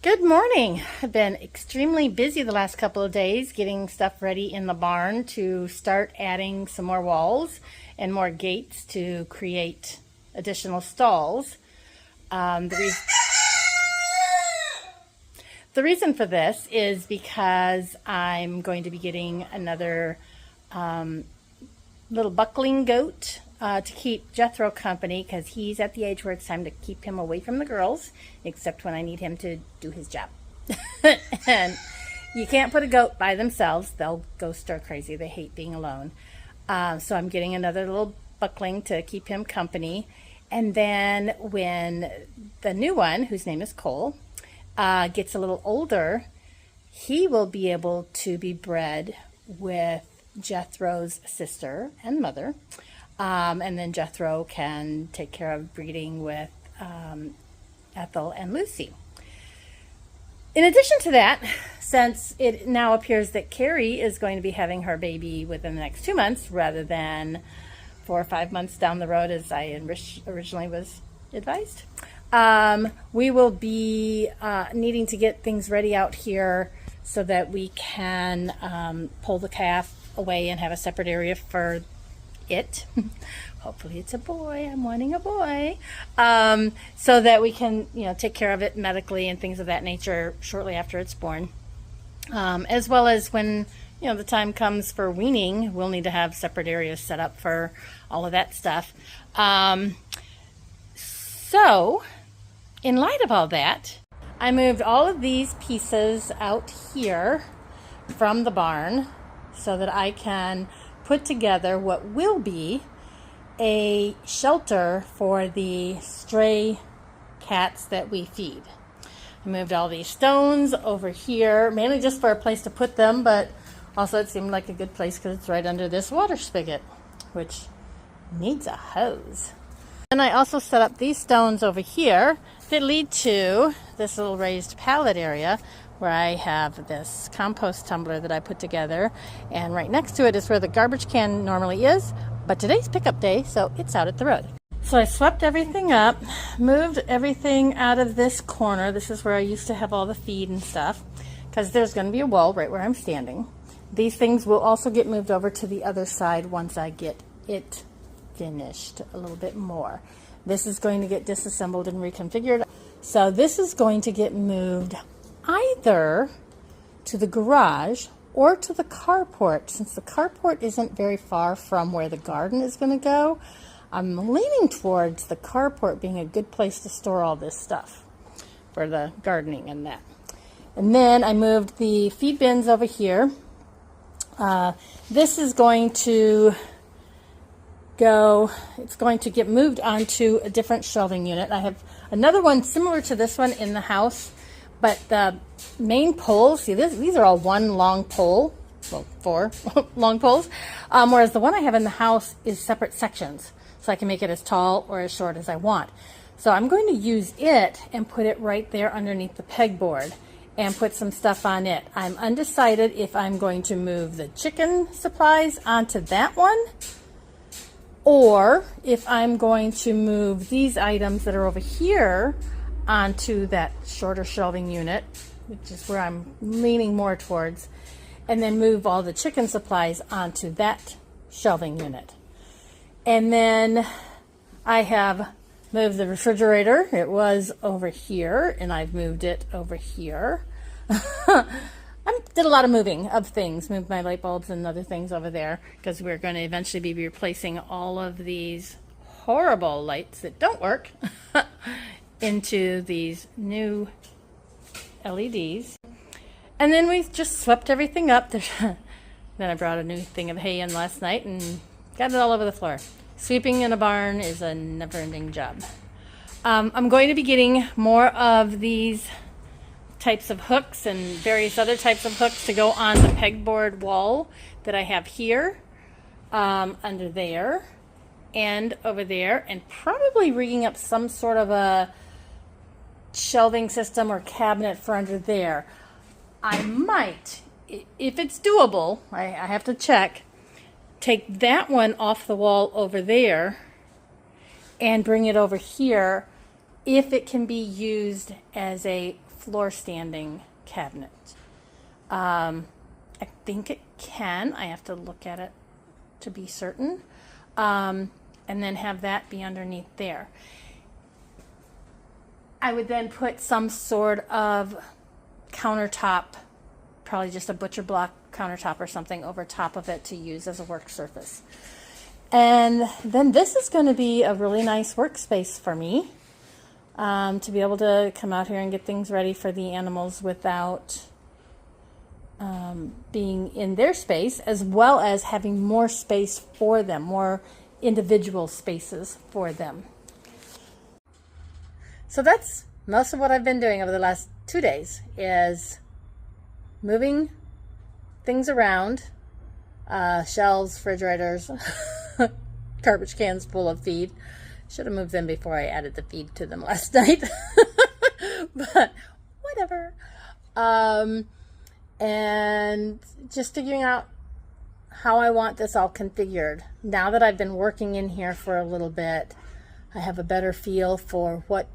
Good morning. I've been extremely busy the last couple of days getting stuff ready in the barn to start adding some more walls and more gates to create additional stalls. The reason for this is because I'm going to be getting another little buckling goat to keep Jethro company, because he's at the age where it's time to keep him away from the girls, except when I need him to do his job. And you can't put a goat by themselves. They'll go stir crazy. They hate being alone. So I'm getting another little buckling to keep him company. And then when the new one, whose name is Cole, gets a little older, he will be able to be bred with Jethro's sister and mother. And then Jethro can take care of breeding with Ethel and Lucy. In addition to that, since it now appears that Carrie is going to be having her baby within the next 2 months rather than 4 or 5 months down the road as I originally was advised, we will be needing to get things ready out here so that we can pull the calf away and have a separate area for it. Hopefully it's a boy. I'm wanting a boy. So that we can, take care of it medically and things of that nature shortly after it's born. As well as when, the time comes for weaning, we'll need to have separate areas set up for all of that stuff. So in light of all that, I moved all of these pieces out here from the barn so that I can put together what will be a shelter for the stray cats that we feed. I moved all these stones over here, mainly just for a place to put them, but also it seemed like a good place because it's right under this water spigot, which needs a hose. And I also set up these stones over here that lead to this little raised pallet area where I have this compost tumbler that I put together, and right next to it is where the garbage can normally is, but today's pickup day, so it's out at the road. So I swept everything up, moved everything out of this corner. This is where I used to have all the feed and stuff, because there's going to be a wall right where I'm standing. These things will also get moved over to the other side once I get it finished a little bit more. This is going to get disassembled and reconfigured. So this is going to get moved either to the garage or to the carport. Since the carport isn't very far from where the garden is going to go, I'm leaning towards the carport being a good place to store all this stuff for the gardening and that. And then I moved the feed bins over here. This is going to it's going to get moved onto a different shelving unit. I have another one similar to this one in the house, but the main poles, see, these are all one long pole, well, 4 long poles, whereas the one I have in the house is separate sections, so I can make it as tall or as short as I want. So I'm going to use it and put it right there underneath the pegboard and put some stuff on it. I'm undecided if I'm going to move the chicken supplies onto that one, or if I'm going to move these items that are over here onto that shorter shelving unit, which is where I'm leaning more towards, and then move all the chicken supplies onto that shelving unit. And then I have moved the refrigerator. It was over here, and I've moved it over here. I did a lot of moving of things, moved my light bulbs and other things over there, because we're going to eventually be replacing all of these horrible lights that don't work into these new LEDs. And then we just swept everything up. Then I brought a new thing of hay in last night and got it all over the floor. Sweeping in a barn is a never-ending job. I'm going to be getting more of these types of hooks and various other types of hooks to go on the pegboard wall that I have here, under there and over there, and probably rigging up some sort of a shelving system or cabinet for under there. I might, if it's doable, I have to check, take that one off the wall over there and bring it over here if it can be used as a floor standing cabinet. I think it can. I have to look at it to be certain. And then have that be underneath there. I would then put some sort of countertop, probably just a butcher block countertop or something over top of it to use as a work surface. And then this is going to be a really nice workspace for me, to be able to come out here and get things ready for the animals without being in their space, as well as having more space for them, more individual spaces for them. So that's most of what I've been doing over the last 2 days, is moving things around, shelves, refrigerators, garbage cans full of feed. Should have moved them before I added the feed to them last night. But whatever. And just figuring out how I want this all configured. Now that I've been working in here for a little bit, I have a better feel for what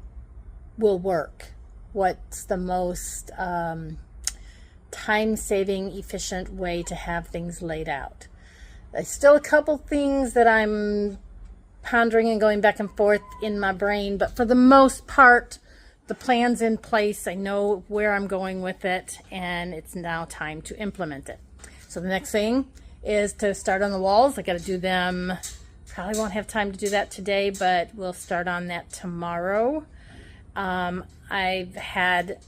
will work. What's the most time-saving, efficient way to have things laid out. There's still a couple things that I'm pondering and going back and forth in my brain, but for the most part, the plan's in place. I know where I'm going with it, and it's now time to implement it. So the next thing is to start on the walls. I got to do them. Probably won't have time to do that today, but we'll start on that tomorrow. I've had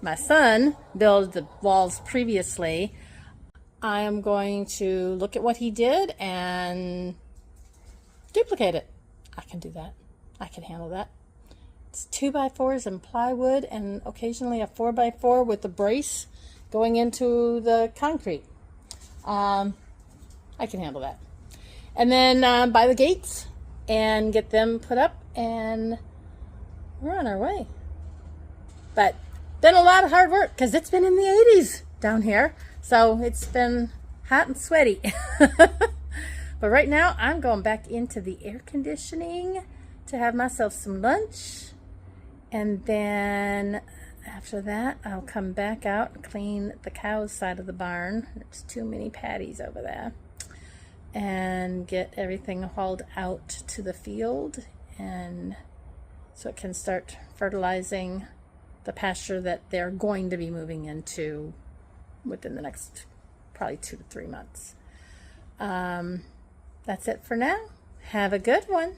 my son build the walls previously. I am going to look at what he did and duplicate it. I can do that. I can handle that. It's 2x4s and plywood, and occasionally a 4x4 with the brace going into the concrete. I can handle that. And then buy the gates and get them put up, and we're on our way. But been a lot of hard work because it's been in the 80s down here, so it's been hot and sweaty. But right now I'm going back into the air conditioning to have myself some lunch, and then after that I'll come back out and clean the cow's side of the barn. There's too many patties over there, and get everything hauled out to the field, and so it can start fertilizing the pasture that they're going to be moving into within the next probably 2 to 3 months. That's it for now. Have a good one.